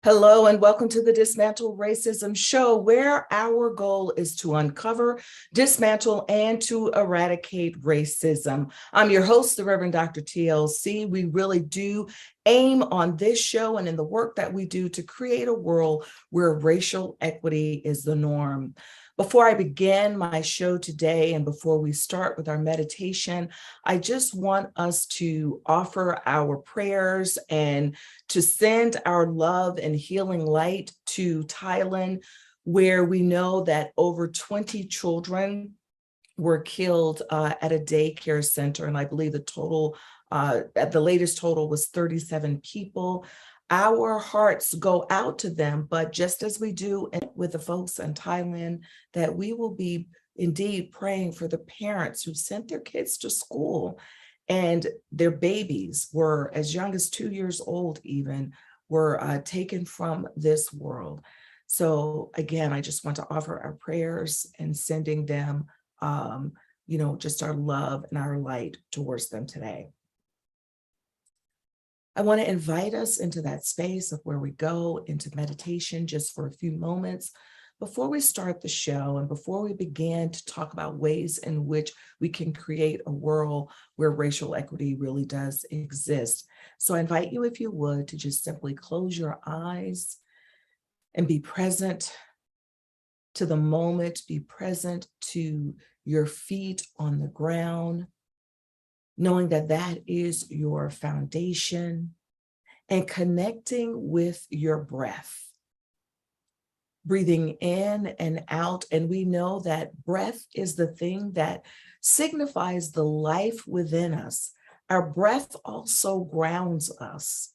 Hello and welcome to the Dismantle Racism Show, where our goal is to uncover, dismantle, and to eradicate racism. I'm your host, the Reverend Dr. TLC. We really do aim on this show and in the work that we do to create a world where racial equity is the norm. Before I begin my show today and before we start with our meditation, I just want us to offer our prayers and to send our love and healing light to Thailand, where we know that over 20 children were killed at a daycare center. And I believe the total, at the latest total was 37 people. Our hearts go out to them, but just as we do with the folks in Thailand, that we will be indeed praying for the parents who sent their kids to school and their babies were as young as 2 years old even, were taken from this world. So again, I just want to offer our prayers and sending them, just our love and our light towards them today. I want to invite us into that space of where we go into meditation just for a few moments before we start the show and before we begin to talk about ways in which we can create a world where racial equity really does exist. So I invite you, if you would, to just simply close your eyes and be present to the moment, be present to your feet on the ground, knowing that that is your foundation, and connecting with your breath. Breathing in and out, and we know that breath is the thing that signifies the life within us. Our breath also grounds us.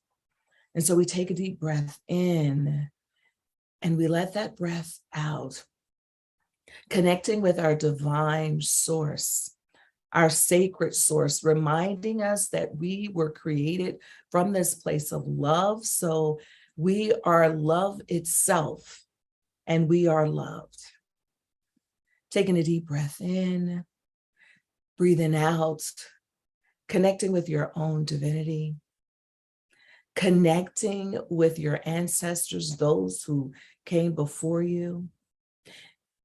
And so we take a deep breath in, and we let that breath out, connecting with our divine source, our sacred source, reminding us that we were created from this place of love. So we are love itself, and we are loved. Taking a deep breath in, breathing out, connecting with your own divinity, connecting with your ancestors, those who came before you,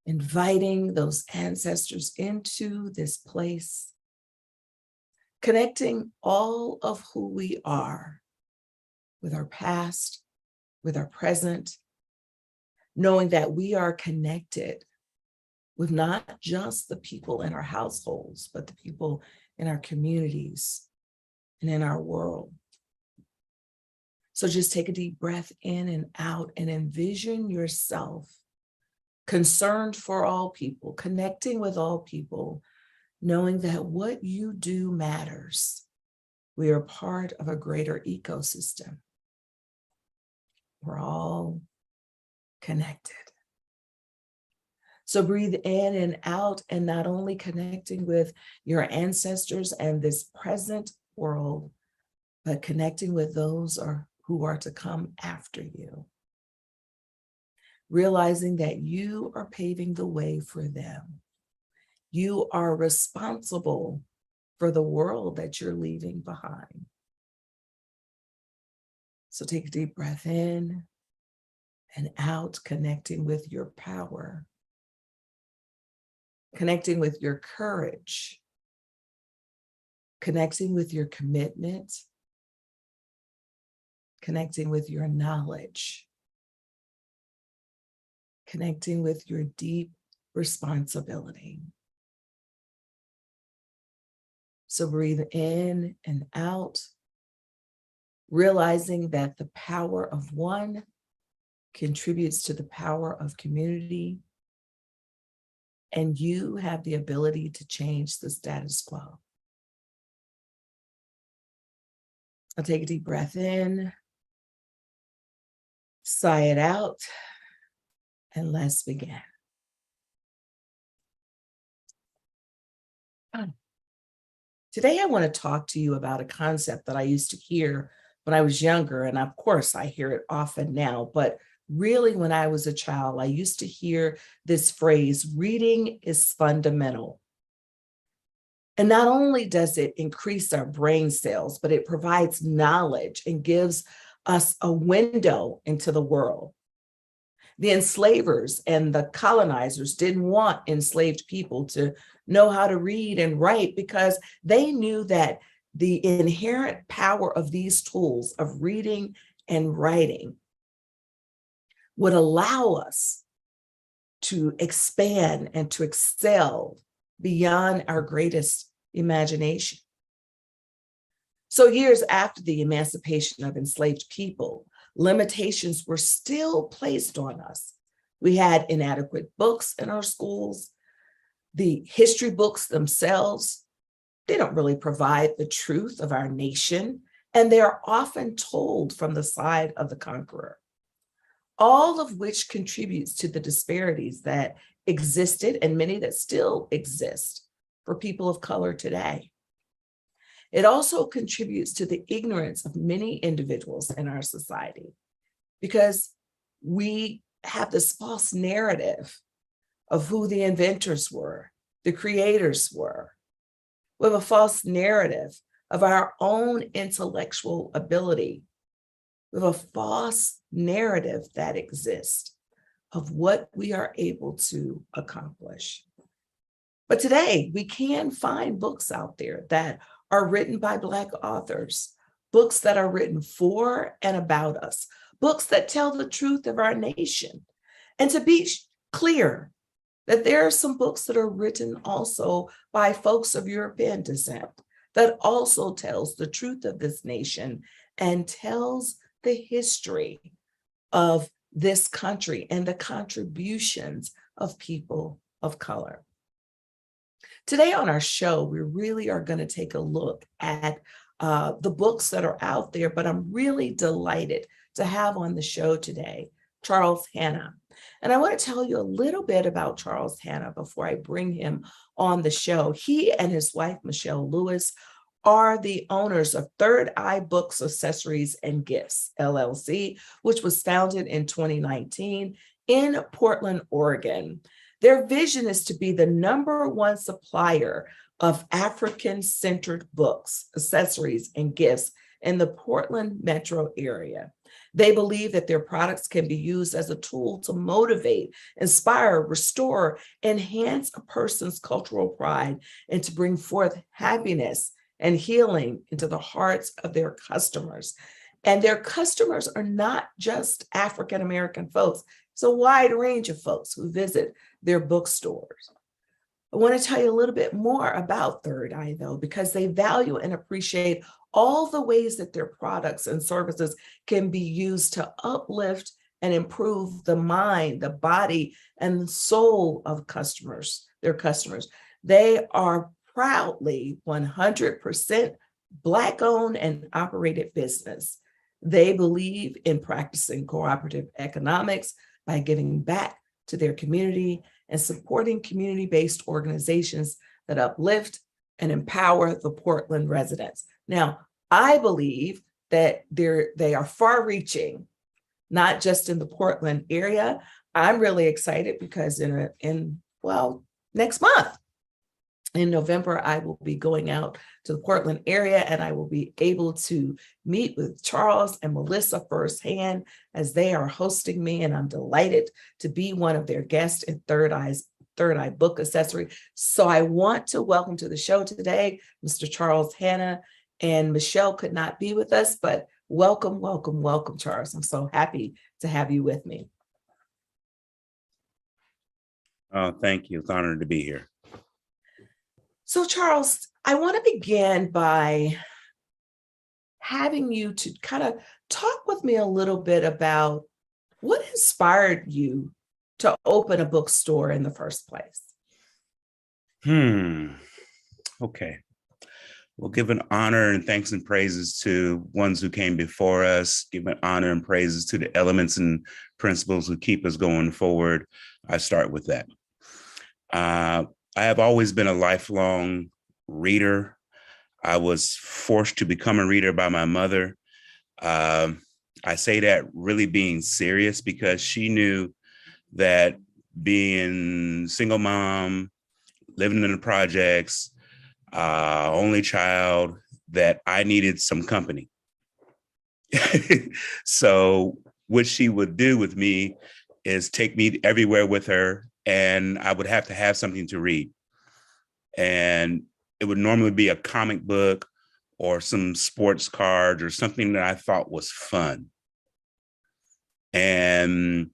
inviting those ancestors into this place, connecting all of who we are with our past, with our present, knowing that we are connected with not just the people in our households, but the people in our communities and in our world. So just take a deep breath in and out and envision yourself concerned for all people, connecting with all people, knowing that what you do matters. We are part of a greater ecosystem. We're all connected. So breathe in and out, and not only connecting with your ancestors and this present world, but connecting with those who are to come after you. Realizing that you are paving the way for them. You are responsible for the world that you're leaving behind. So take a deep breath in and out, connecting with your power, connecting with your courage, connecting with your commitment, connecting with your knowledge, connecting with your deep responsibility. So breathe in and out, realizing that the power of one contributes to the power of community, and you have the ability to change the status quo. I'll take a deep breath in, sigh it out, and let's begin. Today, I want to talk to you about a concept that I used to hear when I was younger, and of course, I hear it often now, but really when I was a child, I used to hear this phrase, reading is fundamental. And not only does it increase our brain cells, but it provides knowledge and gives us a window into the world. The enslavers and the colonizers didn't want enslaved people to know how to read and write because they knew that the inherent power of these tools of reading and writing would allow us to expand and to excel beyond our greatest imagination. So years after the emancipation of enslaved people, limitations were still placed on us. We had inadequate books in our schools. The history books themselves, they don't really provide the truth of our nation, and they're often told from the side of the conqueror. All of which contributes to the disparities that existed and many that still exist for people of color today. It also contributes to the ignorance of many individuals in our society because we have this false narrative of who the inventors were, the creators were. We have a false narrative of our own intellectual ability. We have a false narrative that exists of what we are able to accomplish. But today, we can find books out there that are written by Black authors, books that are written for and about us, books that tell the truth of our nation. And to be clear, that there are some books that are written also by folks of European descent that also tells the truth of this nation and tells the history of this country and the contributions of people of color. Today on our show, we really are going to take a look at the books that are out there, but I'm really delighted to have on the show today, Charles Hanna. And I want to tell you a little bit about Charles Hanna before I bring him on the show. He and his wife, Michelle Lewis, are the owners of Third Eye Books, Accessories, and Gifts, LLC, which was founded in 2019 in Portland, Oregon. Their vision is to be the #1 supplier of African-centered books, accessories, and gifts in the Portland metro area. They believe that their products can be used as a tool to motivate, inspire, restore, enhance a person's cultural pride, and to bring forth happiness and healing into the hearts of their customers. And their customers are not just African-American folks. It's a wide range of folks who visit their bookstores. I want to tell you a little bit more about Third Eye, though, because they value and appreciate all the ways that their products and services can be used to uplift and improve the mind, the body, and the soul of customers, their customers. They are proudly 100% Black-owned and operated business. They believe in practicing cooperative economics by giving back to their community and supporting community-based organizations that uplift and empower the Portland residents. Now, I believe that they are far-reaching, not just in the Portland area. I'm really excited because next month, in November, I will be going out to the Portland area and I will be able to meet with Charles and Melissa firsthand as they are hosting me. And I'm delighted to be one of their guests in Third Eye Book Accessory. So I want to welcome to the show today, Mr. Charles Hanna. And Michelle could not be with us, but welcome, welcome, welcome, Charles. I'm so happy to have you with me. Oh, thank you. It's an honor to be here. So Charles, I want to begin by having you to kind of talk with me a little bit about what inspired you to open a bookstore in the first place. Okay. We'll give an honor and thanks and praises to ones who came before us, give an honor and praises to the elements and principles who keep us going forward. I start with that. I have always been a lifelong reader. I was forced to become a reader by my mother. I say that really being serious because she knew that being single mom, living in the projects, only child, that I needed some company. So what she would do with me is take me everywhere with her, and I would have to have something to read. And it would normally be a comic book or some sports cards or something that I thought was fun. And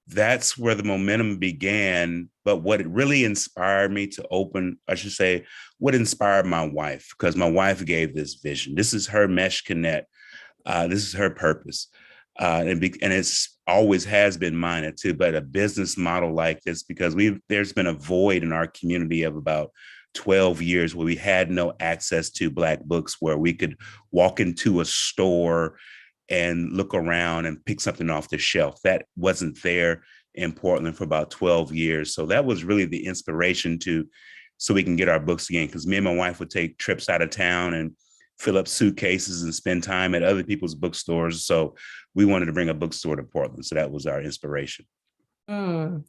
that's where the momentum began. But what it really inspired me to open, I should say, what inspired my wife, because my wife gave this vision. This is her mesh connect. This is her purpose. And it's always has been mine too, but a business model like this, because there's been a void in our community of about 12 years where we had no access to Black books, where we could walk into a store and look around and pick something off the shelf. That wasn't there in Portland for about 12 years. So that was really the inspiration so we can get our books again, because me and my wife would take trips out of town and fill up suitcases and spend time at other people's bookstores. So we wanted to bring a bookstore to Portland. So that was our inspiration. Mm.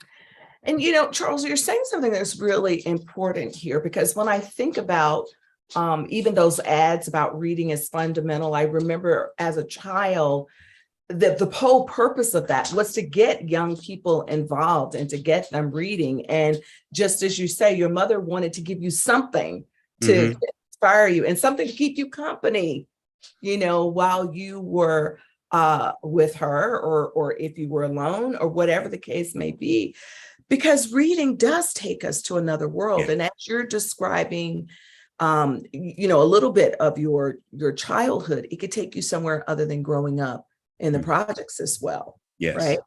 And, Charles, you're saying something that's really important here, because when I think about even those ads about reading is fundamental, I remember as a child that the whole purpose of that was to get young people involved and to get them reading. And just as you say, your mother wanted to give you something to inspire you and something to keep you company, while you were with her, or if you were alone, or whatever the case may be, because reading does take us to another world. Yeah. And as you're describing, a little bit of your childhood, it could take you somewhere other than growing up in the projects as well. Yes. Right.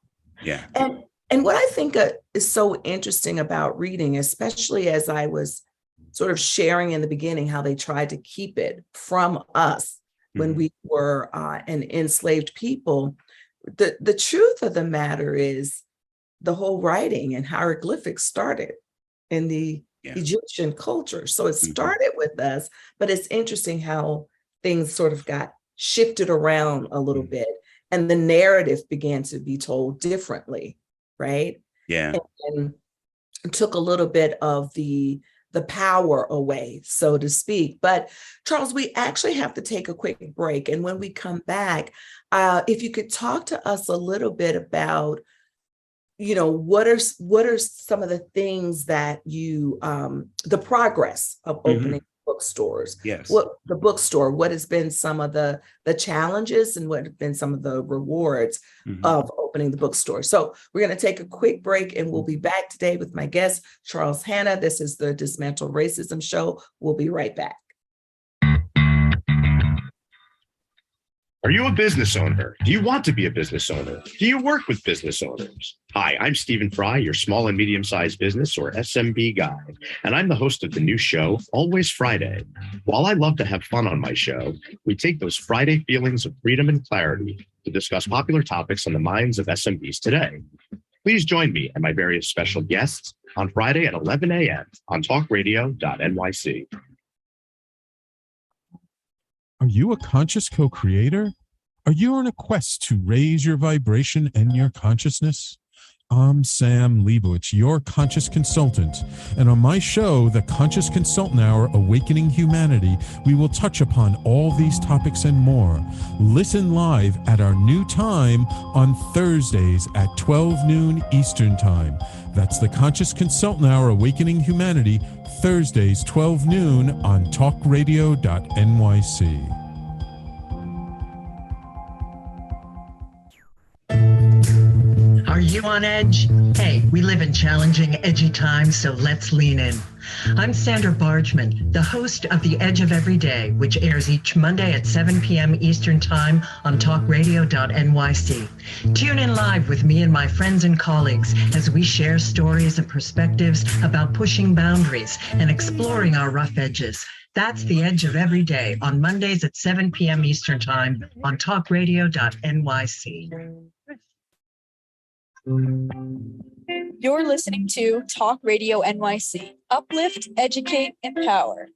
Yeah. And what I think is so interesting about reading, especially as I was sort of sharing in the beginning how they tried to keep it from us when we were an enslaved people, the truth of the matter is the whole writing and hieroglyphics started in the Egyptian culture. So it started with us, but it's interesting how things sort of got shifted around a little bit, and the narrative began to be told differently, right? Yeah. And took a little bit of the power away, so to speak. But Charles, we actually have to take a quick break. And when we come back, if you could talk to us a little bit about, what are some of the things that you, the progress of opening bookstores? Yes. What has been some of the challenges, and what have been some of the rewards of opening the bookstore? So we're going to take a quick break, and we'll be back today with my guest, Charles Hanna. This is the Dismantle Racism Show. We'll be right back. Are you a business owner? Do you want to be a business owner? Do you work with business owners? Hi, I'm Stephen Fry, your small and medium-sized business, or SMB guy, and I'm the host of the new show, Always Friday. While I love to have fun on my show, we take those Friday feelings of freedom and clarity to discuss popular topics on the minds of SMBs today. Please join me and my various special guests on Friday at 11 a.m. on talkradio.nyc. Are you a conscious co-creator? Are you on a quest to raise your vibration and your consciousness? I'm Sam Leibowitz, your conscious consultant. And on my show, The Conscious Consultant Hour, Awakening Humanity, we will touch upon all these topics and more. Listen live at our new time on Thursdays at 12 noon Eastern Time. That's The Conscious Consultant Hour, Awakening Humanity, Thursdays, 12 noon on talkradio.nyc. Are you on edge? Hey, we live in challenging, edgy times, so let's lean in. I'm Sandra Bargman, the host of The Edge of Every Day, which airs each Monday at 7 p.m. Eastern Time on talkradio.nyc. Tune in live with me and my friends and colleagues as we share stories and perspectives about pushing boundaries and exploring our rough edges. That's The Edge of Every Day on Mondays at 7 p.m. Eastern Time on talkradio.nyc. You're listening to Talk Radio NYC. Uplift, educate, empower.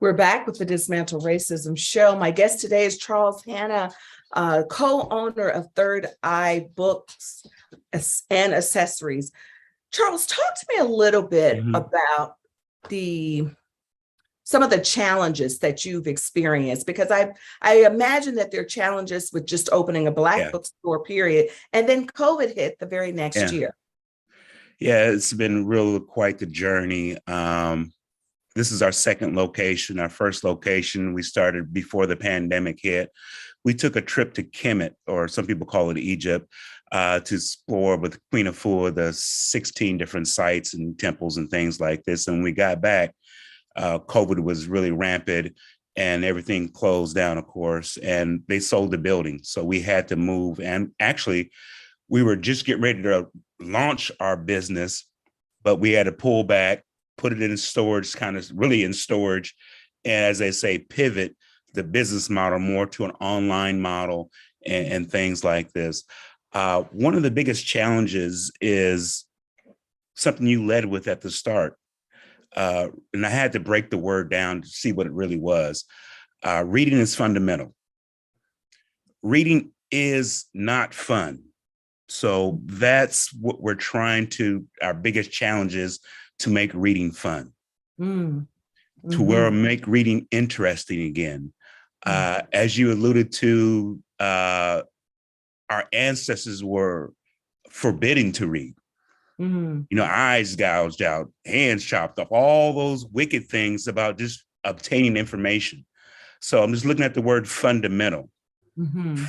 We're back with the Dismantle Racism Show. My guest today is Charles Hanna, co-owner of Third Eye Books and Accessories. Charles, talk to me a little bit about some of the challenges that you've experienced, because I imagine that there are challenges with just opening a Black bookstore, period, and then COVID hit the very next year. Yeah, it's been quite the journey. This is our second location. Our first location, we started before the pandemic hit. We took a trip to Kemet, or some people call it Egypt, to explore with Queen Afua the 16 different sites and temples and things like this. And when we got back, COVID was really rampant and everything closed down, of course, and they sold the building. So we had to move. And actually, we were just getting ready to launch our business, but we had to pull back, put it in storage, kind of really in storage. And as they say, pivot the business model more to an online model and things like this. One of the biggest challenges is something you led with at the start. And I had to break the word down to see what it really was. Reading is fundamental. Reading is not fun. So that's what we're our biggest challenge is to make reading fun, to where make reading interesting again. As you alluded to, our ancestors were forbidding to read. Eyes gouged out, hands chopped off, all those wicked things about just obtaining information. So I'm just looking at the word fundamental.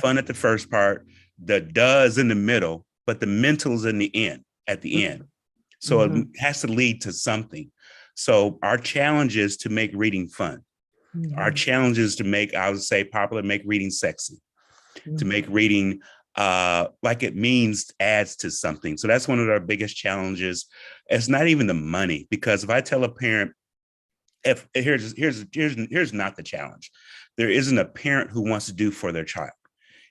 Fun at the first part, the does in the middle, but the mental's in the end, at the end. So it has to lead to something. So our challenge is to make reading fun. Our challenge is to make, I would say popular, make reading sexy, to make reading like it means adds to something. So that's one of our biggest challenges. It's not even the money, because if I tell a parent, here's not the challenge. There isn't a parent who wants to do for their child.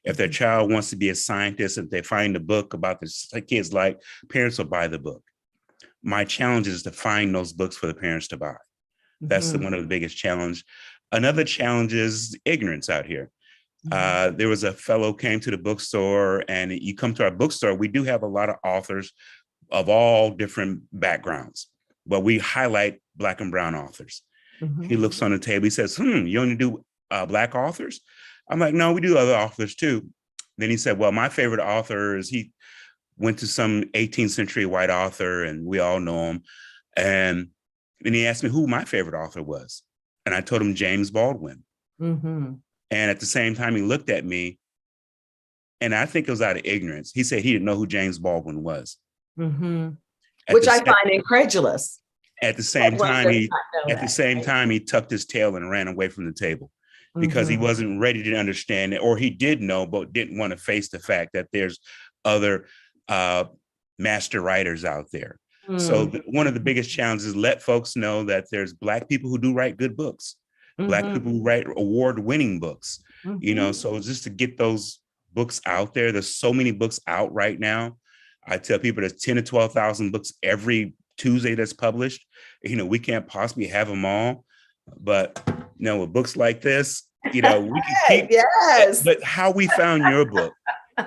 If their child wants to be a scientist, if they find a book about the kids like, parents will buy the book. My challenge is to find those books for the parents to buy. That's one of the biggest challenge. Another challenge is ignorance out here. There was a fellow came to the bookstore, and you come to our bookstore, we do have a lot of authors of all different backgrounds, but we highlight Black and brown authors. He looks on the table, he says, you only do Black authors? I'm like, no, we do other authors too. Then he said, well, my favorite author is, he went to some 18th century white author, and we all know him. And then he asked me who my favorite author was. And I told him James Baldwin. And at the same time, he looked at me, and I think it was out of ignorance. He said he didn't know who James Baldwin was. Which I find incredulous. At the same time, he tucked his tail and ran away from the table, because he wasn't ready to understand it, or he did know, but didn't want to face the fact that there's other master writers out there. So one of the biggest challenges is let folks know that there's Black people who do write good books, Black people who write award-winning books, so just to get those books out there. There's so many books out right now. I tell people there's 10 to 12,000 books every Tuesday that's published. We can't possibly have them all, but with books like this, we can keep. Yes. But how we found your book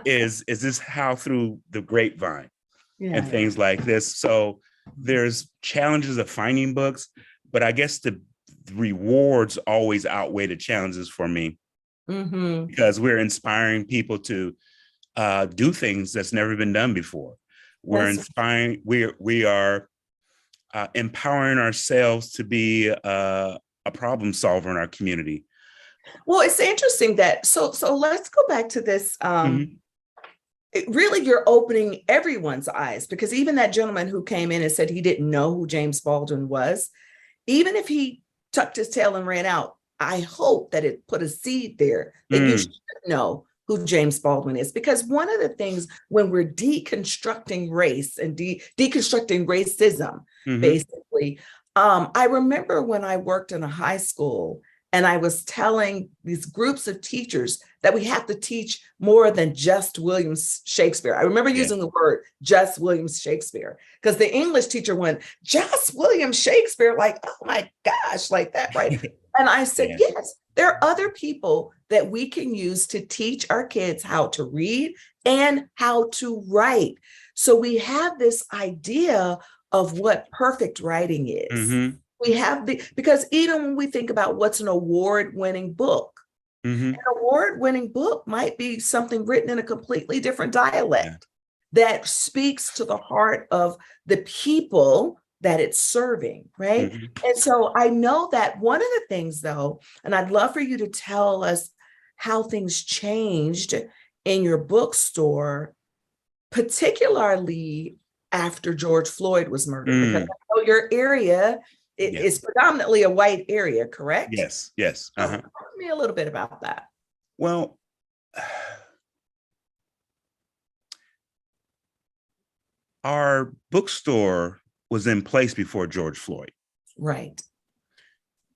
is this how through the grapevine and things like this. So there's challenges of finding books, but I guess the rewards always outweigh the challenges for me, because we're inspiring people to do things that's never been done before. We're inspiring. We are empowering ourselves to be a problem solver in our community. Well, it's interesting that, so let's go back to this. Really, you're opening everyone's eyes, because even that gentleman who came in and said he didn't know who James Baldwin was, even if he tucked his tail and ran out, I hope that it put a seed there that you should know who James Baldwin is. Because one of the things when we're deconstructing race and deconstructing racism, basically, I remember when I worked in a high school And I was telling these groups of teachers that we have to teach more than just William Shakespeare. I remember using the word just William Shakespeare, because the English teacher went, just William Shakespeare, like, oh my gosh, like that, right? And I said, yes, there are other people that we can use to teach our kids how to read and how to write. So we have this idea of what perfect writing is. Mm-hmm. We have because even when we think about what's an award-winning book, Mm-hmm. an award-winning book might be something written in a completely different dialect that speaks to the heart of the people that it's serving, right? Mm-hmm. And so I know that one of the things, though, and I'd love for you to tell us how things changed in your bookstore, particularly after George Floyd was murdered, because I know your area is predominantly a white area, correct? Yes, yes. So talk to me a little bit about that. Well, our bookstore was in place before George Floyd. Right.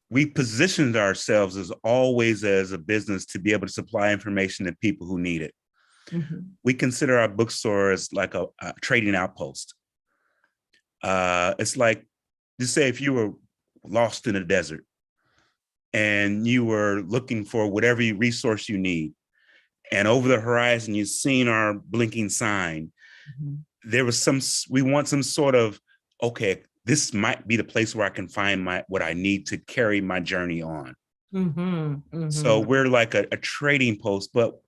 We positioned ourselves as always as a business to be able to supply information to people who need it. Mm-hmm. We consider our bookstore as like a trading outpost. It's like, just say if you were lost in a desert and you were looking for whatever resource you need, and over the horizon, you've seen our blinking sign. Mm-hmm. There was we want some sort of, okay, this might be the place where I can find what I need to carry my journey on. Mm-hmm. Mm-hmm. So we're like a trading post. But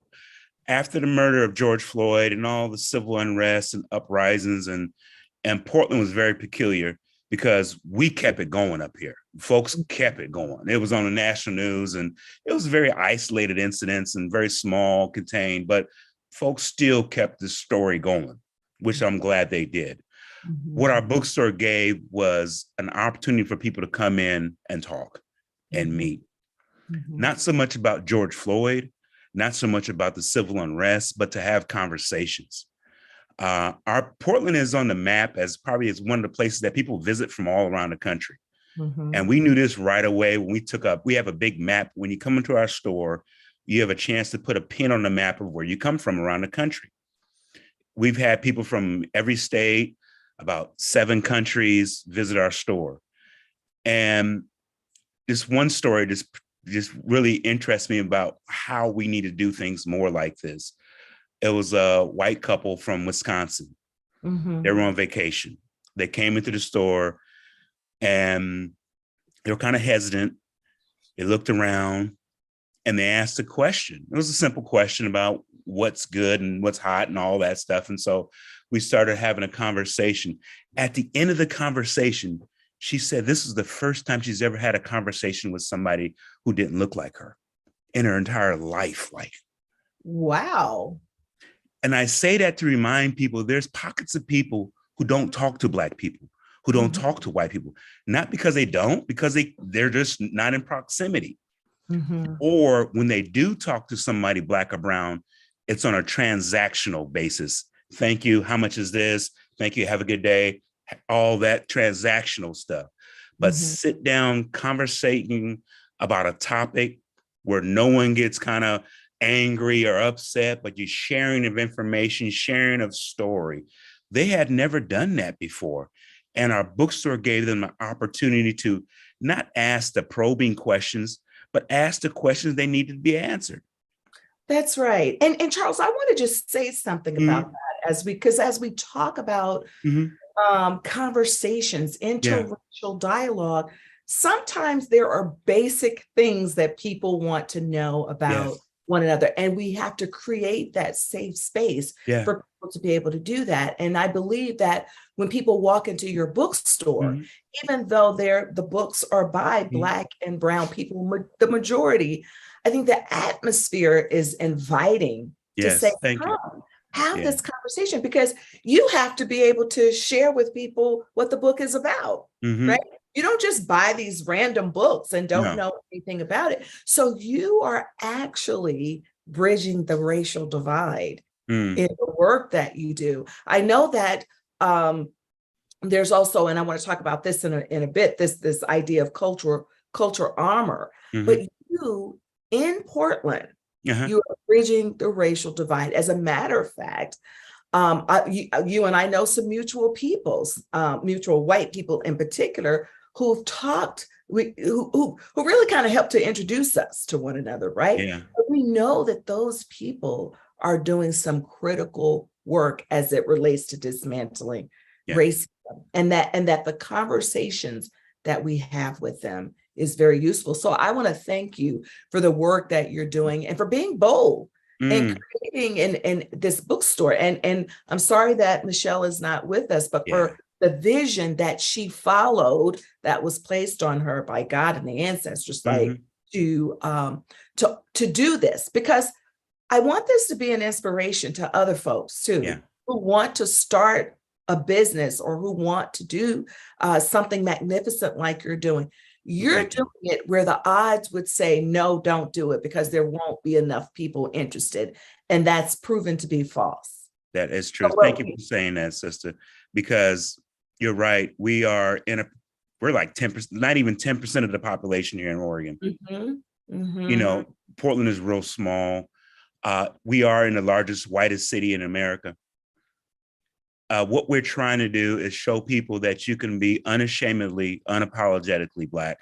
after the murder of George Floyd and all the civil unrest and uprisings, and Portland was very peculiar because we kept it going up here. Folks kept it going. It was on the national news, and it was very isolated incidents and very small, contained, but folks still kept the story going, which I'm glad they did. Mm-hmm. What our bookstore gave was an opportunity for people to come in and talk and meet. Mm-hmm. Not so much about George Floyd, not so much about the civil unrest, but to have conversations. Our Portland is on the map as probably as one of the places that people visit from all around the country. Mm-hmm. And we knew this right away when we have a big map. When you come into our store, you have a chance to put a pin on the map of where you come from around the country. We've had people from every state, about 7 countries, visit our store. And this one story just really interests me about how we need to do things more like this. It was a white couple from Wisconsin. Mm-hmm. They were on vacation. They came into the store and they were kind of hesitant. They looked around and they asked a question. It was a simple question about what's good and what's hot and all that stuff. And so we started having a conversation. At the end of the conversation, she said this is the first time she's ever had a conversation with somebody who didn't look like her in her entire life. Wow. And I say that to remind people there's pockets of people who don't talk to Black people, who don't mm-hmm. talk to white people, not because they don't, because they're just not in proximity. Mm-hmm. Or when they do talk to somebody Black or brown, it's on a transactional basis. Thank you. How much is this? Thank you. Have a good day. All that transactional stuff. But mm-hmm. sit down, conversating about a topic where no one gets kind of angry or upset, but you're sharing of information, sharing of story. They had never done that before. And our bookstore gave them an opportunity to not ask the probing questions, but ask the questions they needed to be answered. That's right. And Charles, I want to just say something mm-hmm. about that because as we talk about mm-hmm. Conversations, interracial dialogue, sometimes there are basic things that people want to know about one another. And we have to create that safe space for people to be able to do that. And I believe that when people walk into your bookstore, mm-hmm. even though the books are by mm-hmm. Black and brown people, the majority, I think the atmosphere is inviting to say, have this conversation, because you have to be able to share with people what the book is about, mm-hmm. right? You don't just buy these random books and don't know anything about it. So you are actually bridging the racial divide in the work that you do. I know that there's also, and I want to talk about this in a bit, this idea of cultural cultural armor, but you in Portland, you are bridging the racial divide. As a matter of fact, you and I know some mutual peoples, mutual white people in particular, who've talked, who really kind of helped to introduce us to one another, right? Yeah. But we know that those people are doing some critical work as it relates to dismantling racism, and that the conversations that we have with them is very useful. So I want to thank you for the work that you're doing and for being bold and creating in this bookstore. And I'm sorry that Michelle is not with us, but for the vision that she followed, that was placed on her by God and the ancestors, like to do this, because I want this to be an inspiration to other folks too, who want to start a business or who want to do something magnificent like you're doing. You're doing it where the odds would say, no, don't do it, because there won't be enough people interested. And that's proven to be false. That is true. Thank you for saying that, sister, because you're right. We're like 10%, not even 10% of the population here in Oregon. You know, Portland is real small. We are in the largest, whitest city in America. What we're trying to do is show people that you can be unashamedly, unapologetically Black,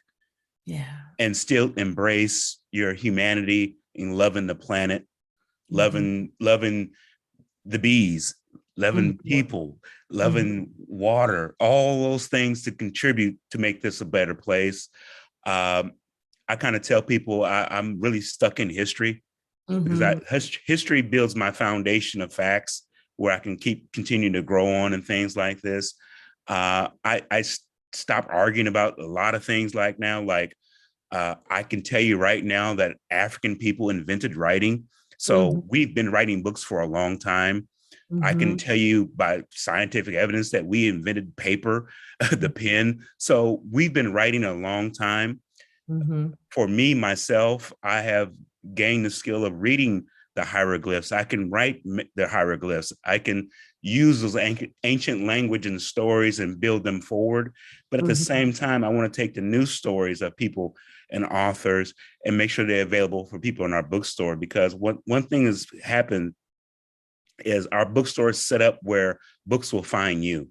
and still embrace your humanity in loving the planet, loving the bees, loving people, loving water, all those things to contribute to make this a better place. I kind of tell people I'm really stuck in history because history builds my foundation of facts where I can continue to grow on and things like this. I stopped arguing about a lot of things like now. Like I can tell you right now that African people invented writing. So we've been writing books for a long time. I can tell you by scientific evidence that we invented paper, the pen. So we've been writing a long time. For me, myself, I have gained the skill of reading the hieroglyphs. I can write the hieroglyphs. I can use those ancient language and stories and build them forward. But at the same time, I want to take the new stories of people and authors and make sure they're available for people in our bookstore. Because one thing has happened is our bookstore is set up where books will find you.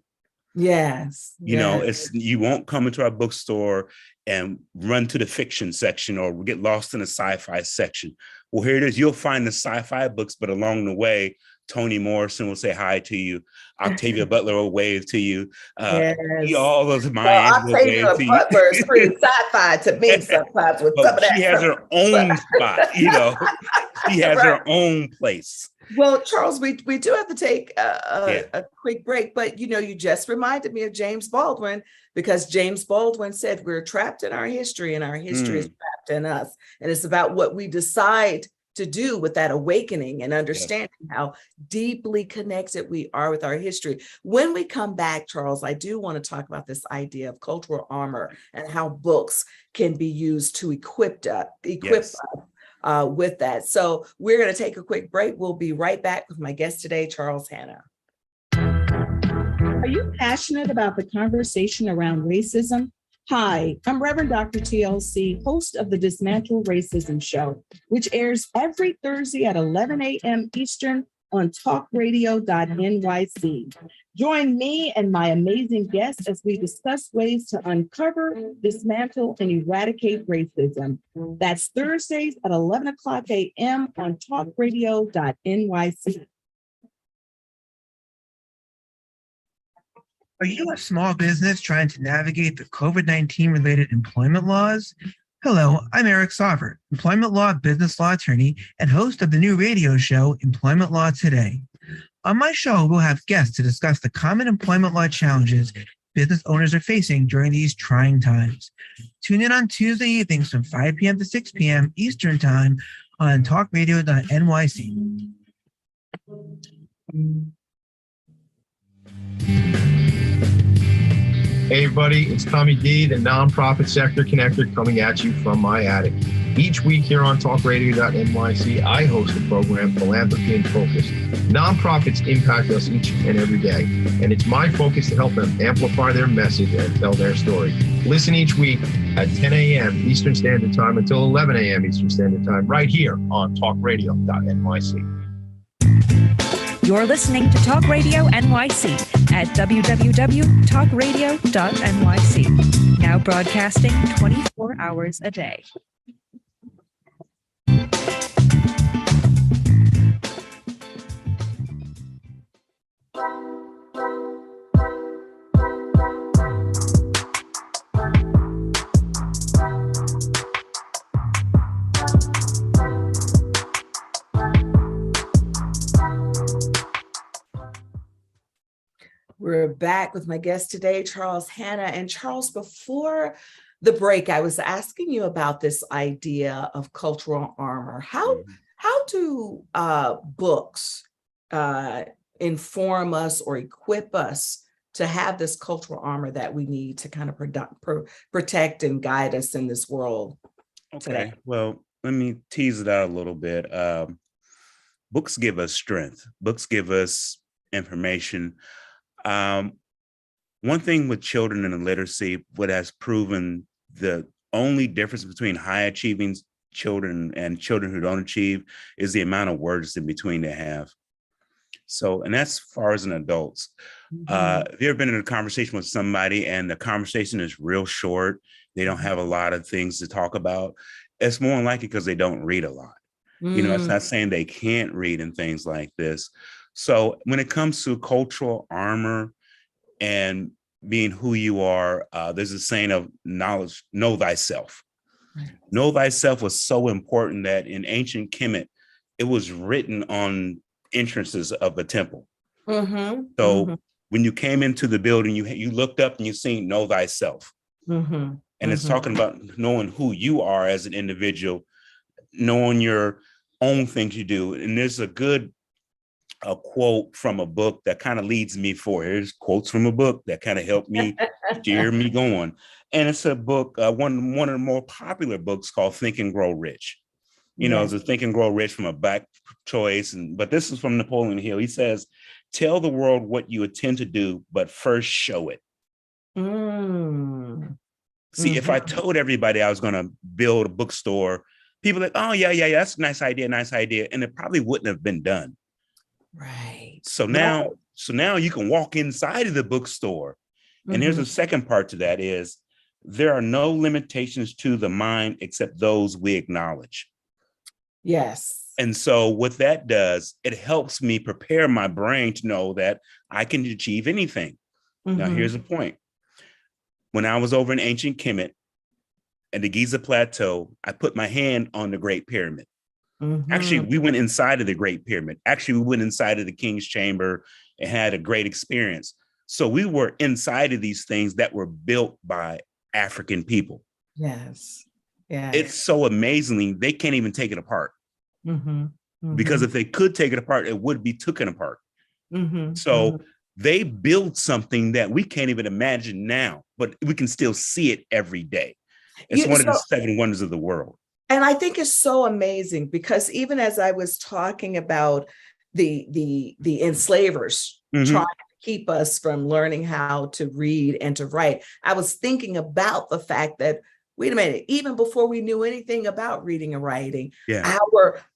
You know, you won't come into our bookstore and run to the fiction section or get lost in the sci-fi section. Well, here it is. You'll find the sci-fi books, but along the way, Toni Morrison will say hi to you. Octavia Butler will wave to you. All those Mayans will wave to you. Octavia Butler is pretty sci-fi to me sometimes with some of that. She has her own spot, you know. She has her own place. Well, Charles, we do have to take a quick break, but you know, you just reminded me of James Baldwin, because James Baldwin said we're trapped in our history and our history is trapped in us. And it's about what we decide to do with that awakening and understanding how deeply connected we are with our history. When we come back, Charles, I do want to talk about this idea of cultural armor and how books can be used to equip us with that. So we're going to take a quick break. We'll be right back with my guest today, Charles Hanna. Are you passionate about the conversation around racism? Hi, I'm Reverend Dr. TLC, host of the Dismantle Racism Show, which airs every Thursday at 11 a.m. Eastern on talkradio.nyc. Join me and my amazing guests as we discuss ways to uncover, dismantle, and eradicate racism. That's Thursdays at 11 o'clock a.m. on talkradio.nyc. Are you a small business trying to navigate the COVID-19 related employment laws? Hello, I'm Eric Sauvert, employment law, business law attorney, and host of the new radio show, Employment Law Today. On my show, we'll have guests to discuss the common employment law challenges business owners are facing during these trying times. Tune in on Tuesday evenings from 5 p.m. to 6 p.m. Eastern Time on talkradio.nyc. Hey, everybody, it's Tommy D, the nonprofit sector connector, coming at you from my attic. Each week here on talkradio.nyc, I host the program Philanthropy in Focus. Nonprofits impact us each and every day, and it's my focus to help them amplify their message and tell their story. Listen each week at 10 a.m. Eastern Standard Time until 11 a.m. Eastern Standard Time, right here on talkradio.nyc. You're listening to Talk Radio NYC at www.talkradio.nyc. Now broadcasting 24 hours a day. We're back with my guest today, Charles Hanna. And Charles, before the break, I was asking you about this idea of cultural armor. How do books inform us or equip us to have this cultural armor that we need to kind of protect and guide us in this world today? Well, let me tease it out a little bit. Books give us strength. Books give us information. One thing with children and literacy, what has proven the only difference between high achieving children and children who don't achieve is the amount of words in between they have. So, and that's as far as an adults. Have you ever been in a conversation with somebody and the conversation is real short? They don't have a lot of things to talk about. It's more than likely because they don't read a lot. You know, it's not saying they can't read and things like this. So when it comes to cultural armor and being who you are, there's a saying of knowledge, know thyself. Right. Know thyself was so important that in ancient Kemet, it was written on entrances of a temple. So when you came into the building, you looked up and you seen know thyself. And it's talking about knowing who you are as an individual, knowing your own things you do. And there's a quote from a book that kind of leads me forward. Here's quotes from a book that kind of helped me steer me going. And it's a book, one of the more popular books called Think and Grow Rich. You know, it's a Think and Grow Rich from a Black choice. But this is from Napoleon Hill. He says, tell the world what you intend to do, but first show it. See, if I told everybody I was going to build a bookstore, people are like, oh, yeah, that's a nice idea. And it probably wouldn't have been done. Right. So now you can walk inside of the bookstore. And there's a second part to that is there are no limitations to the mind except those we acknowledge. Yes. And so what that does, it helps me prepare my brain to know that I can achieve anything. Now, here's the point. When I was over in ancient Kemet and the Giza Plateau, I put my hand on the Great Pyramid. Actually, we went inside of the Great Pyramid. Actually, we went inside of the King's Chamber and had a great experience. So we were inside of these things that were built by African people. Yes. Yeah. It's so amazingly, they can't even take it apart. Because if they could take it apart, it would be taken apart. So they built something that we can't even imagine now, but we can still see it every day. It's one of the 7 wonders of the world. And I think it's so amazing because even as I was talking about the enslavers trying to keep us from learning how to read and to write, I was thinking about the fact that, wait a minute, even before we knew anything about reading and writing,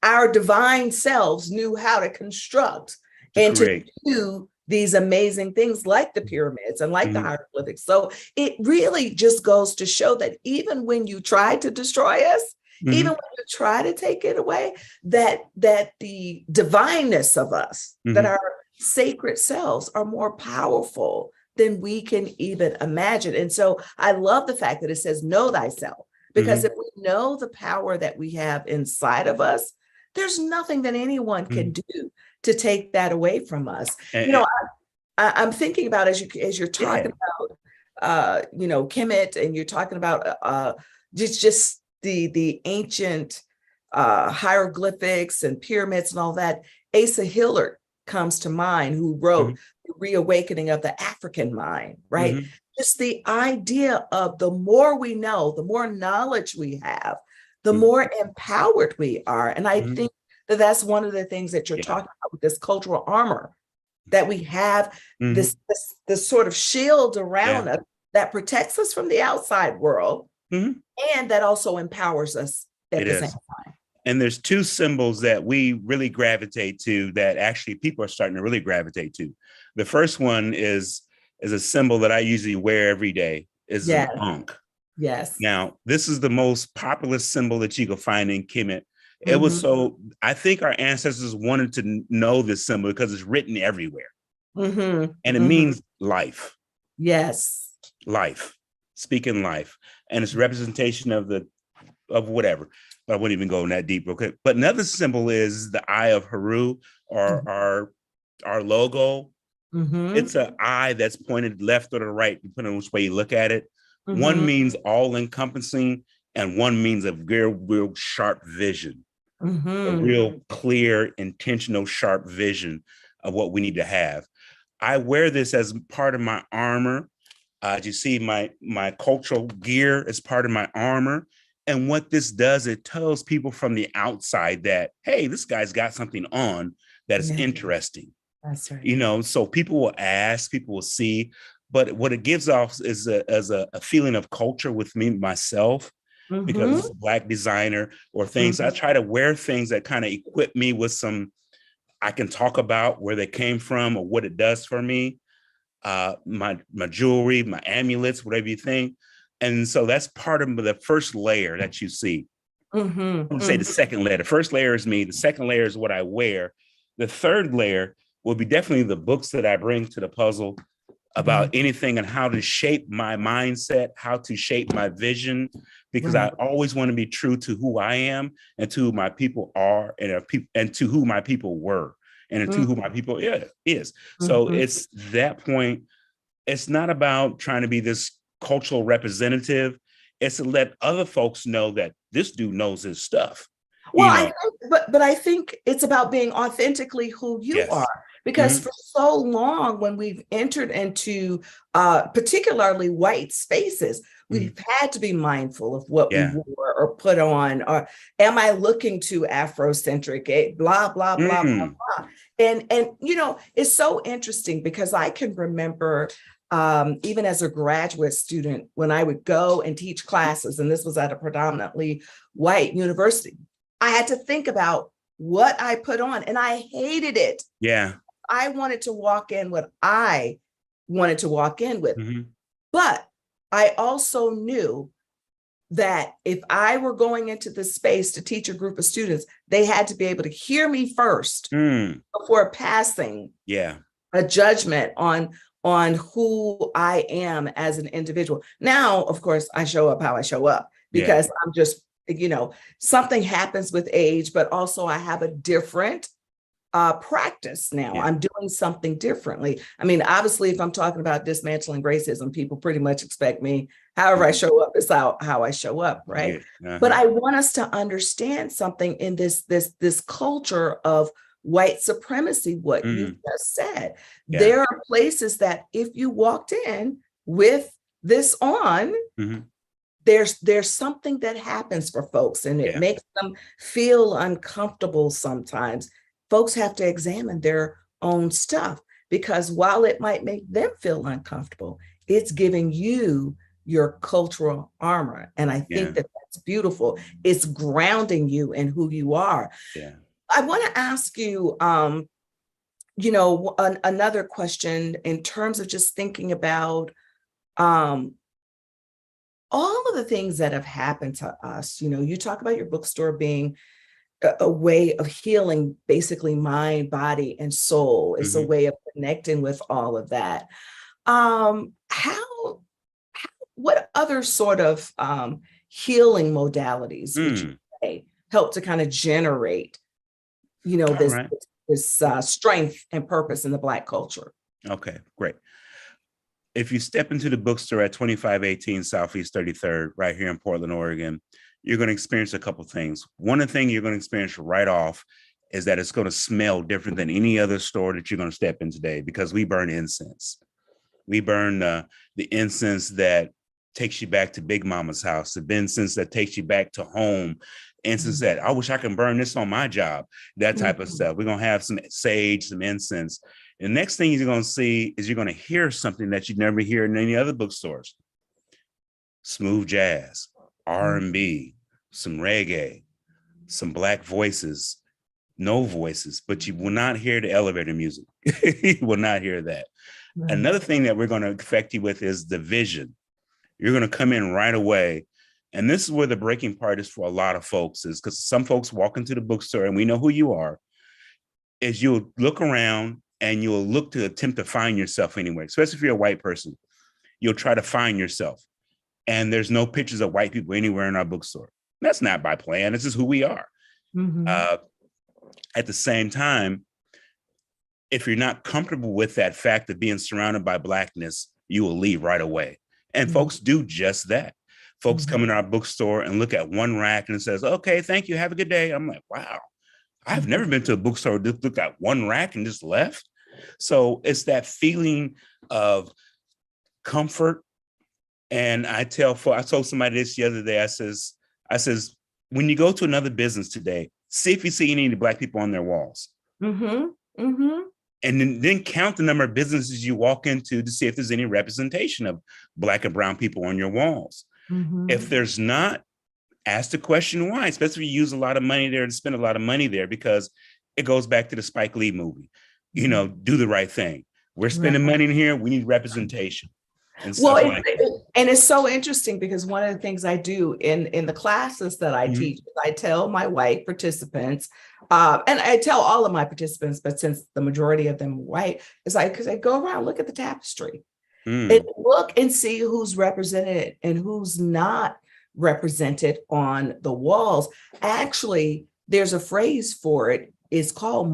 our divine selves knew how to construct and to do these amazing things like the pyramids and like the hieroglyphics. So it really just goes to show that even when you try to destroy us, even when you try to take it away, that the divineness of us, that our sacred selves are more powerful than we can even imagine. And so I love the fact that it says, know thyself, because if we know the power that we have inside of us, there's nothing that anyone can do to take that away from us. I'm thinking about as you're talking about, Kemet, and you're talking about just the ancient hieroglyphics and pyramids and all that. Asa Hillard comes to mind, who wrote The Reawakening of the African Mind, right? Just the idea of the more we know, the more knowledge we have, the Mhm. more empowered we are. And I Mhm. think that that's one of the things that you're Yeah. talking about with this cultural armor, that we have Mhm. this sort of shield around Yeah. us that protects us from the outside world, Mhm. and that also empowers us at It the same is. time. And there's two symbols that we really gravitate to, that actually people are starting to really gravitate to. The first one is a symbol that I usually wear every day, is an Yes, ankh. yes. Now, this is the most popular symbol that you can find in Kemet. It was Mhm, so, I think our ancestors wanted to know this symbol because it's written everywhere. mhm, And it mhm. means life, Yes. speaking life. And it's representation of whatever. But I wouldn't even go in that deep real quick. But another symbol is the eye of Haru, or our logo. Mhm, It's an eye that's pointed left or the right, depending on which way you look at it. One mhm, means all encompassing, and one means a real sharp vision, a mhm. real clear, intentional, sharp vision of what we need to have. I wear this as part of my armor. You see my cultural gear is part of my armor. And what this does, it tells people from the outside that, hey, this guy's got something on that is Yeah, interesting. that's right. So people will ask, people will see, but what it gives off is a feeling of culture with me, myself, because Mhm, it's a Black designer or things. I mhm. try to wear things that kind of equip me with some, I can talk about where they came from or what it does for me. My jewelry, my amulets, whatever you think. And so that's part of the first layer that you see. Mhm, I would say the mhm. second layer. The first layer is me. The second layer is what I wear. The third layer will be definitely the books that I bring to the puzzle about Right, anything and how to shape my mindset, how to shape my vision, because I right. always want to be true to who I am and to who my people are, and to who my people were, and to Mm, who my people is. So mhm. it's that point. It's not about trying to be this cultural representative. It's to let other folks know that this dude knows his stuff. Well, You I know, think, but I think it's about being authentically who you yes. are. Because Mhm. for so long, when we've entered into particularly white spaces, Mhm. we've had to be mindful of what we Yeah. wore or put on, or am I looking too Afrocentric? Blah, blah, blah, blah, Mm. blah. And it's so interesting because I can remember even as a graduate student, when I would go and teach classes, and this was at a predominantly white university, I had to think about what I put on, and I hated it. Yeah. I wanted to walk in what I wanted to walk in with. Mhm. But I also knew that if I were going into this space to teach a group of students, they had to be able to hear me first Mm. before passing Yeah. a judgment on who I am as an individual. Now, of course, I show up how I show up Yeah. because I'm just, something happens with age, but also I have a different practice now. Yeah. I'm doing something differently. I mean, obviously, if I'm talking about dismantling racism, people pretty much expect me, however I Mhm. show up is how I show up, right? Yeah. But I want us to understand something in this culture of white supremacy, what you Mhm. just said. Yeah. There are places that if you walked in with this on, Mhm. there's something that happens for folks and it Yeah. makes them feel uncomfortable sometimes. Folks have to examine their own stuff because while it might make them feel uncomfortable, it's giving you your cultural armor. And I Yeah. think that that's beautiful. It's grounding you in who you are. Yeah. I want to ask you, another question in terms of just thinking about um, all of the things that have happened to us. You talk about your bookstore being a way of healing basically mind, body, and soul. It's a Mhm. way of connecting with all of that. How what other sort of healing modalities would you Mm. say help to kind of generate, All this right. this strength and purpose in the Black culture? Okay, great. If you step into the bookstore at 2518 Southeast 33rd, right here in Portland, Oregon, you're going to experience a couple things. One thing you're going to experience right off is that it's going to smell different than any other store that you're going to step in today because we burn incense. We burn the incense that takes you back to Big Mama's house, the instance that takes you back to home, instance that I wish I could burn this on my job, that type of stuff. We're going to have some sage, some incense. The next thing you're going to see is you're going to hear something that you'd never hear in any other bookstores. Smooth jazz, R&B, some reggae, some Black voices, no voices, but you will not hear the elevator music. You will not hear that. Right. Another thing that we're going to affect you with is the vision. You're going to come in right away. And this is where the breaking part is for a lot of folks, is because some folks walk into the bookstore, and we know who you are, is you'll look around and you'll look to attempt to find yourself anywhere, especially if you're a white person. You'll try to find yourself. And there's no pictures of white people anywhere in our bookstore. That's not by plan. This is who we are. Mm-hmm. At the same time, if you're not comfortable with that fact of being surrounded by Blackness, you will leave right away. And folks do just that. Folks come in our bookstore and look at one rack and it says, okay, thank you. Have a good day. I'm like, wow, I've never been to a bookstore that looked at one rack and just left. So it's that feeling of comfort. And I told somebody this the other day, I says, when you go to another business today, see if you see any Black people on their walls. Mm-hmm. Mm-hmm. And then count the number of businesses you walk into to see if there's any representation of Black and brown people on your walls. Mm-hmm. If there's not, ask the question why, especially if you use a lot of money there and spend a lot of money there, because it goes back to the Spike Lee movie, do the right thing. We're spending money in here. We need representation. And it's so interesting because one of the things I do in the classes that I teach, I tell my white participants, and I tell all of my participants, but since the majority of them are white, it's like, because I go around, look at the tapestry and look and see who's represented and who's not represented on the walls. Actually, there's a phrase for it. It's called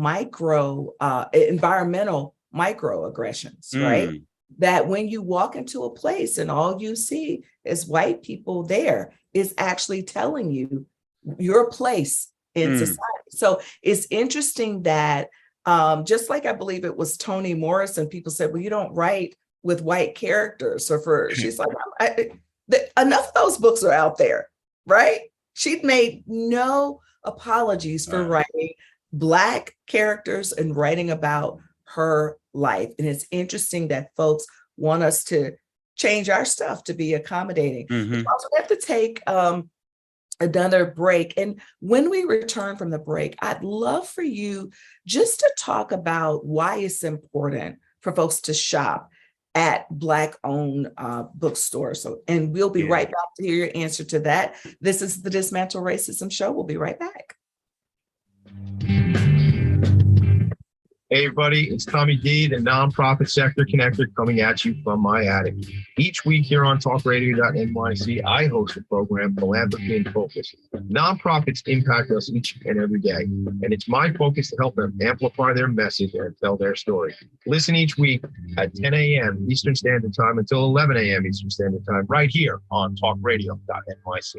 environmental microaggressions, right? That when you walk into a place and all you see is white people there, is actually telling you your place in society. So it's interesting that just like I believe it was Toni Morrison, people said, well, you don't write with white characters. She's like, enough of those books are out there, right? She'd made no apologies for writing Black characters and writing about her life. And it's interesting that folks want us to change our stuff to be accommodating. We also have to take another break. And when we return from the break, I'd love for you just to talk about why it's important for folks to shop at Black-owned bookstores. And we'll be right back to hear your answer to that. This is the Dismantle Racism Show. We'll be right back. Hey, everybody, it's Tommy D, the nonprofit sector connector, coming at you from my attic. Each week here on talkradio.nyc, I host a program, Philanthropy in Focus. Nonprofits impact us each and every day, and it's my focus to help them amplify their message and tell their story. Listen each week at 10 a.m. Eastern Standard Time until 11 a.m. Eastern Standard Time, right here on talkradio.nyc.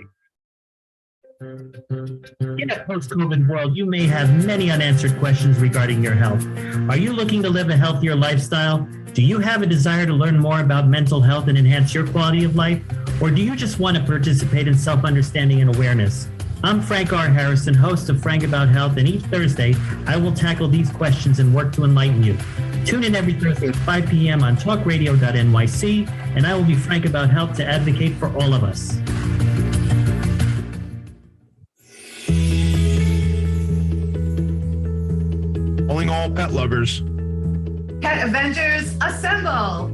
In a post-COVID world, you may have many unanswered questions regarding your health. Are you looking to live a healthier lifestyle? Do you have a desire to learn more about mental health and enhance your quality of life? Or do you just want to participate in self-understanding and awareness? I'm Frank R. Harrison, host of Frank About Health, and each Thursday, I will tackle these questions and work to enlighten you. Tune in every Thursday at 5 p.m. on talkradio.nyc, and I will be frank about health to advocate for all of us. Calling all pet lovers. Pet Avengers, assemble!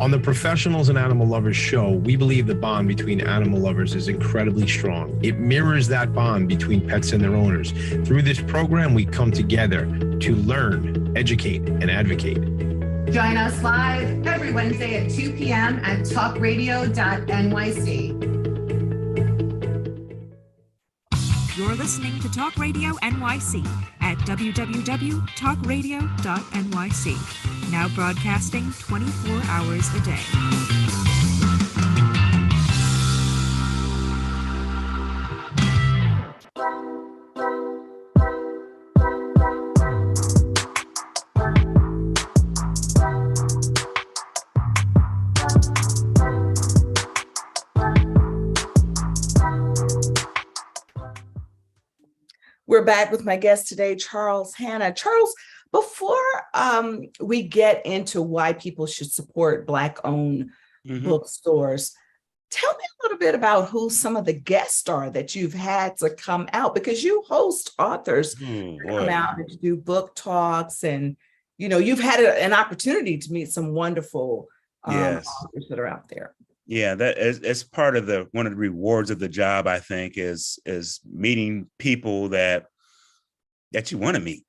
On the Professionals and Animal Lovers show, we believe the bond between animal lovers is incredibly strong. It mirrors that bond between pets and their owners. Through this program, we come together to learn, educate, and advocate. Join us live every Wednesday at 2 p.m. at talkradio.nyc. You're listening to Talk Radio NYC at www.talkradio.nyc. Now broadcasting 24 hours a day. We're back with my guest today, Charles Hanna. Charles, before we get into why people should support Black-owned bookstores, tell me a little bit about who some of the guests are that you've had to come out, because you host authors come out and do book talks, and you've had an opportunity to meet some wonderful authors that are out there. Yeah, that is part of one of the rewards of the job, I think, is meeting people that you want to meet.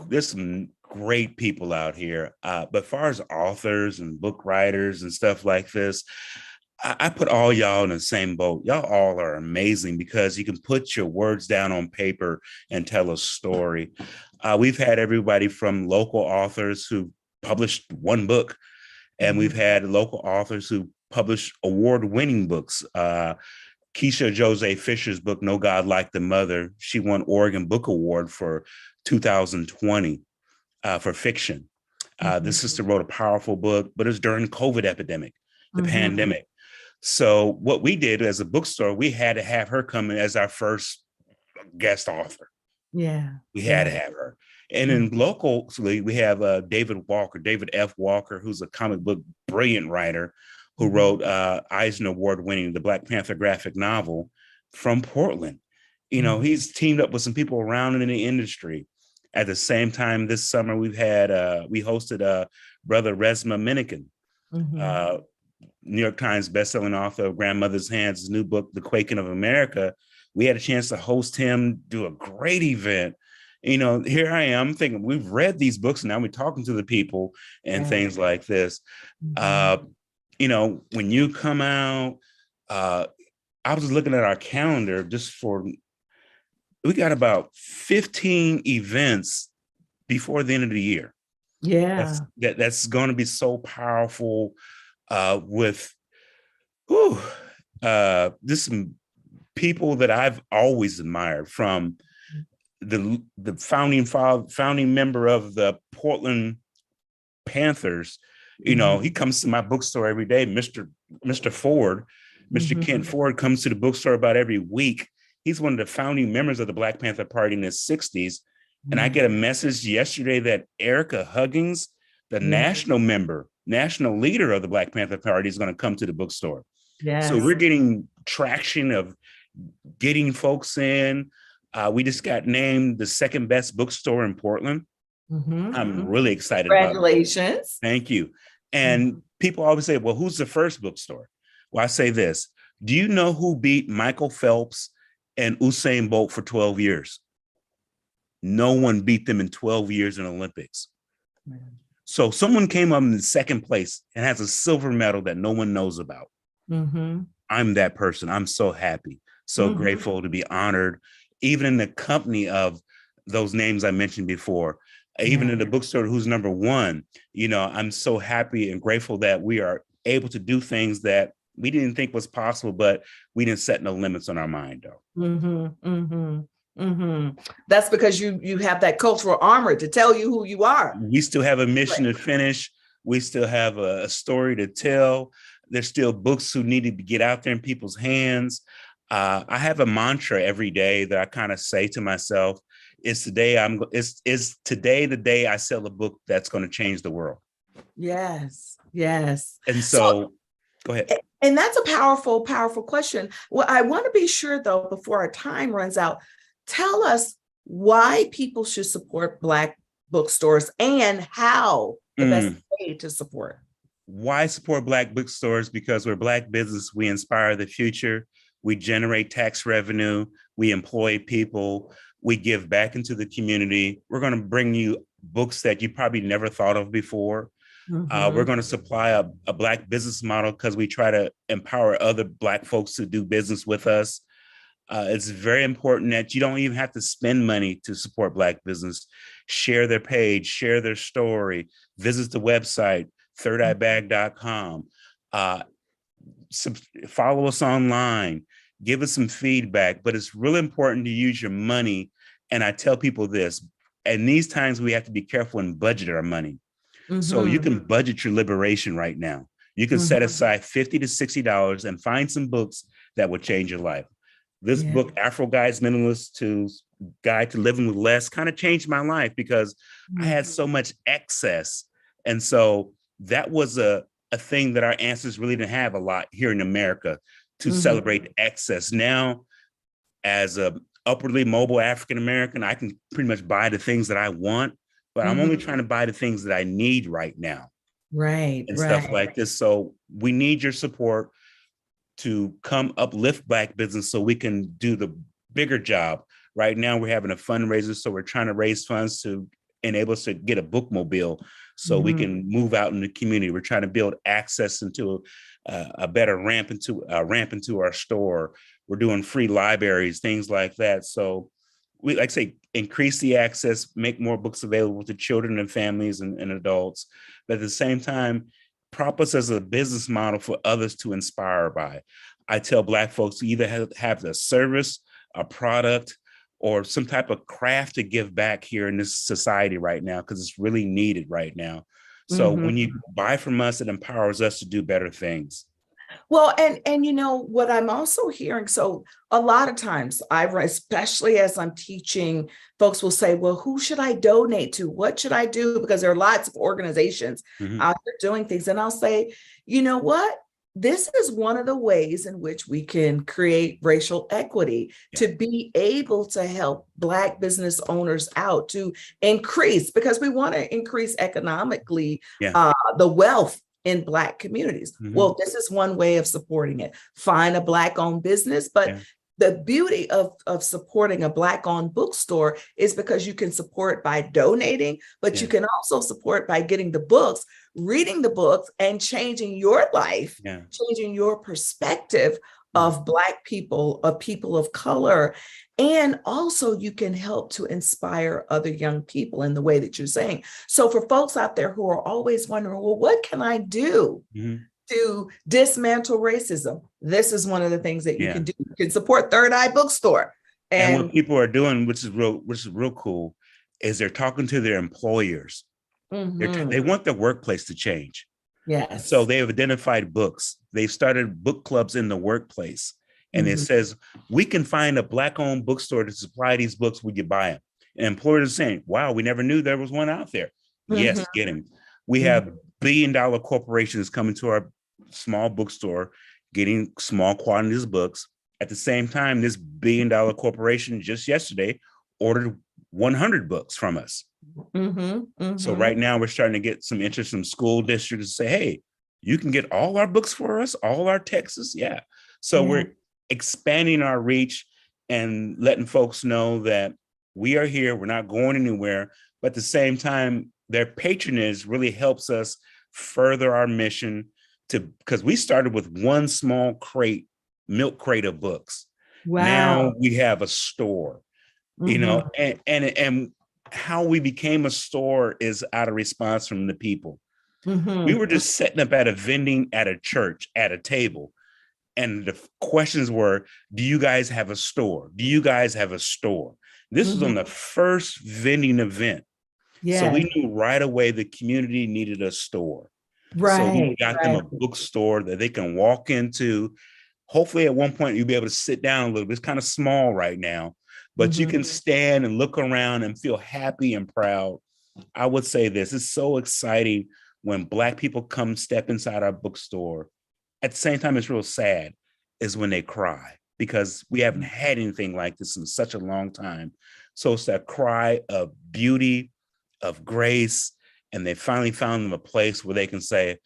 There's some great people out here. But as far as authors and book writers and stuff like this, I put all y'all in the same boat. Y'all all are amazing because you can put your words down on paper and tell a story. We've had everybody from local authors who published one book, and we've had local authors who published award-winning books. Keisha Jose Fisher's book, No God Like the Mother, she won Oregon Book Award for 2020 for fiction. This sister wrote a powerful book, but it's during COVID epidemic, the pandemic. So what we did as a bookstore, we had to have her come in as our first guest author. Yeah. We had to have her. And then locally, we have David F. Walker, who's a comic book brilliant writer, who wrote Eisner Award-winning The Black Panther graphic novel from Portland. He's teamed up with some people around in the industry. At the same time, this summer, we hosted Brother Resma Minikin, New York Times bestselling author of Grandmother's Hands, his new book, The Quaking of America. We had a chance to host him, do a great event. Here I am thinking, we've read these books, and now we're talking to the people and things like this. When you come out, I was just looking at our calendar we got about 15 events before the end of the year. Yeah. That's going to be so powerful with just some people that I've always admired, from the founding member of the Portland Panthers. He comes to my bookstore every day. Mr. Ford, Mr. Kent Ford comes to the bookstore about every week. He's one of the founding members of the Black Panther Party in the 60s. And I get a message yesterday that Erica Huggins, the national leader of the Black Panther Party, is going to come to the bookstore. Yes. So we're getting traction of getting folks in. We just got named the second best bookstore in Portland. I'm really excited about it. Congratulations. Thank you. And people always say, well, who's the first bookstore? Well, I say this. Do you know who beat Michael Phelps and Usain Bolt for 12 years? No one beat them in 12 years in Olympics. So someone came up in second place and has a silver medal that no one knows about. I'm that person. I'm so happy, so grateful to be honored, even in the company of those names I mentioned before. Even in the bookstore who's number one, I'm so happy and grateful that we are able to do things that we didn't think was possible, but we didn't set no limits on our mind, though. That's because you have that cultural armor to tell you who you are. We still have a mission to finish. We still have a story to tell. There's still books who need to get out there in people's hands. I have a mantra every day that I kind of say to myself. Is today the day I sell a book that's going to change the world? Yes. And so go ahead. And that's a powerful, powerful question. Well, I want to be sure, though, before our time runs out, tell us why people should support Black bookstores and how the best way to support. Why support Black bookstores? Because we're Black business. We inspire the future. We generate tax revenue. We employ people. We give back into the community. We're going to bring you books that you probably never thought of before. We're going to supply a Black business model because we try to empower other Black folks to do business with us. It's very important that you don't even have to spend money to support Black business. Share their page, share their story, visit the website, thirdeyebag.com. Follow us online, give us some feedback, but it's really important to use your money. And I tell people this, and these times we have to be careful and budget our money. So you can budget your liberation right now. You can set aside $50 to $60 and find some books that will change your life. This book, Afro Guides Minimalist to Guide to Living with Less kind of changed my life because I had Mhm. so much excess. And so that was a thing that our ancestors really didn't have a lot here in America to Mhm. celebrate excess. Now, as a upwardly mobile African American, I can pretty much buy the things that I want, but I'm only Mhm. trying to buy the things that I need right now Right, and stuff right. like this. So we need your support to come uplift Black business so we can do the bigger job. Right now, we're having a fundraiser, so we're trying to raise funds to enable us to get a bookmobile so we Mhm. can move out in the community. We're trying to build access into a better ramp into our store. We're doing free libraries, things like that. So we, like I say, increase the access, make more books available to children and families and adults, but at the same time, prop us as a business model for others to inspire by. I tell Black folks to either have a service, a product, or some type of craft to give back here in this society right now, because it's really needed right now. So Mhm. when you buy from us, it empowers us to do better things. Well, and what I'm also hearing, so a lot of times especially as I'm teaching, folks will say, well, who should I donate to? What should I do? Because there are lots of organizations Mhm. out there doing things. And I'll say, you know what? This is one of the ways in which we can create racial equity to be able to help Black business owners out to increase, because we want to increase economically the wealth in Black communities. Mhm. Well, this is one way of supporting it. Find a Black-owned business, but the beauty of supporting a Black-owned bookstore is because you can support by donating, but you can also support by getting the books, reading the books, and changing your life, changing your perspective of Black people, of people of color. And also you can help to inspire other young people in the way that you're saying. So for folks out there who are always wondering, well, what can I do to dismantle racism? This is one of the things that you can do. You can support Third Eye Bookstore. And what people are doing, which is real cool, is they're talking to their employers. They want their workplace to change. Yes. So they have identified books. They've started book clubs in the workplace. And it says, we can find a Black-owned bookstore to supply these books. Would you buy them? And employers are saying, wow, we never knew there was one out there. Yes, get him. We have billion-dollar corporations coming to our small bookstore, getting small quantities of books. At the same time, this billion-dollar corporation just yesterday ordered 100 books from us. So right now we're starting to get some interest from school districts to say, hey, you can get all our books for us, all our texts. So we're expanding our reach and letting folks know that we are here. We're not going anywhere. But at the same time, their patronage really helps us further our mission because we started with one small milk crate of books. Wow. Now we have a store, and how we became a store is out of response from the people. We were just setting up at a church at a table. And the questions were, do you guys have a store? Do you guys have a store? This was on the first vending event. So we knew right away the community needed a store. So we got them a bookstore that they can walk into. Hopefully at one point you'll be able to sit down a little bit. It's kind of small right now, but you can stand and look around and feel happy and proud. I would say this, it's so exciting when Black people come step inside our bookstore. At the same time, it's real sad is when they cry because we haven't had anything like this in such a long time. So it's that cry of beauty, of grace, and they finally found them a place where they can say,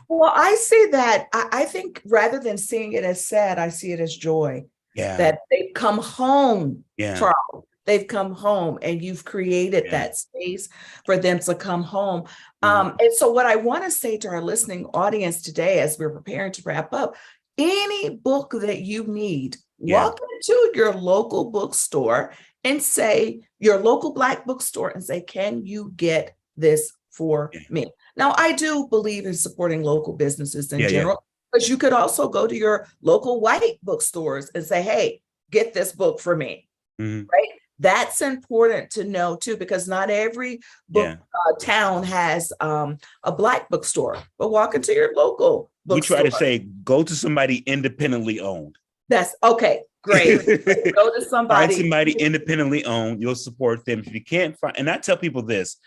well, I see that. I think rather than seeing it as sad, I see it as joy. That they've come home, Charles. They've come home and you've created that space for them to come home. And so what I want to say to our listening audience today, as we're preparing to wrap up, any book that you need, walk into your local bookstore and say, your local Black bookstore, and say, can you get this for me? Now, I do believe in supporting local businesses in general, but you could also go to your local white bookstores and say, hey, get this book for me, right? That's important to know too, because not every book town has a Black bookstore, but walk into your local bookstore. We try to say, go to somebody independently owned. That's okay. Great. Go to Find somebody. somebody independently owned. You'll support them. If you can't find, and I tell people this,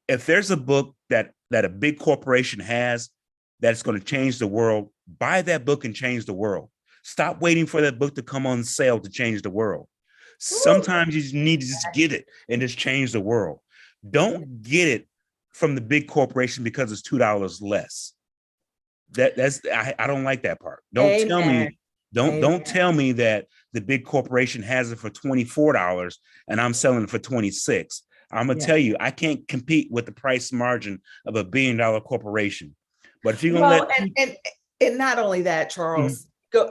if there's a book that a big corporation has that's going to change the world, buy that book and change the world. Stop waiting for that book to come on sale to change the world. Sometimes you just need to just get it and just change the world. Don't get it from the big corporation because it's $2 less. I don't like that part. Don't tell me that the big corporation has it for $24 and I'm selling it for $26. I'm gonna tell you, I can't compete with the price margin of $1 billion corporation. But if you're gonna and not only that, Charles,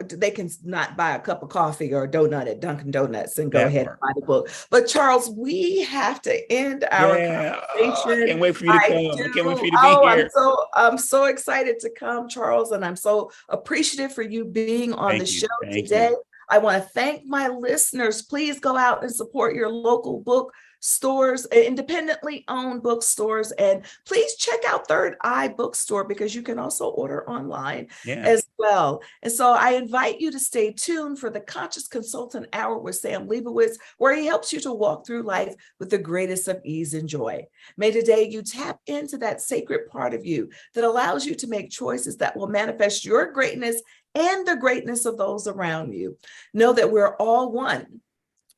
they can not buy a cup of coffee or a donut at Dunkin' Donuts and go ahead and buy the book. But Charles, we have to end our conversation. I can't wait for you to come. I can't wait for you to be here. I'm so excited to come, Charles, and I'm so appreciative for you being on the show today. I want to thank my listeners. Please go out and support your local bookstores, independently owned bookstores, and please check out Third Eye Bookstore because you can also order online as well. And so I invite you to stay tuned for the Conscious Consultant Hour with Sam Leibowitz, where he helps you to walk through life with the greatest of ease and joy. May today you tap into that sacred part of you that allows you to make choices that will manifest your greatness and the greatness of those around you. Know that we're all one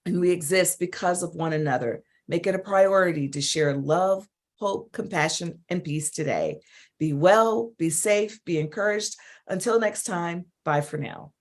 and we exist because of one another. Make it a priority to share love, hope, compassion, and peace today. Be well, be safe, be encouraged. Until next time, bye for now.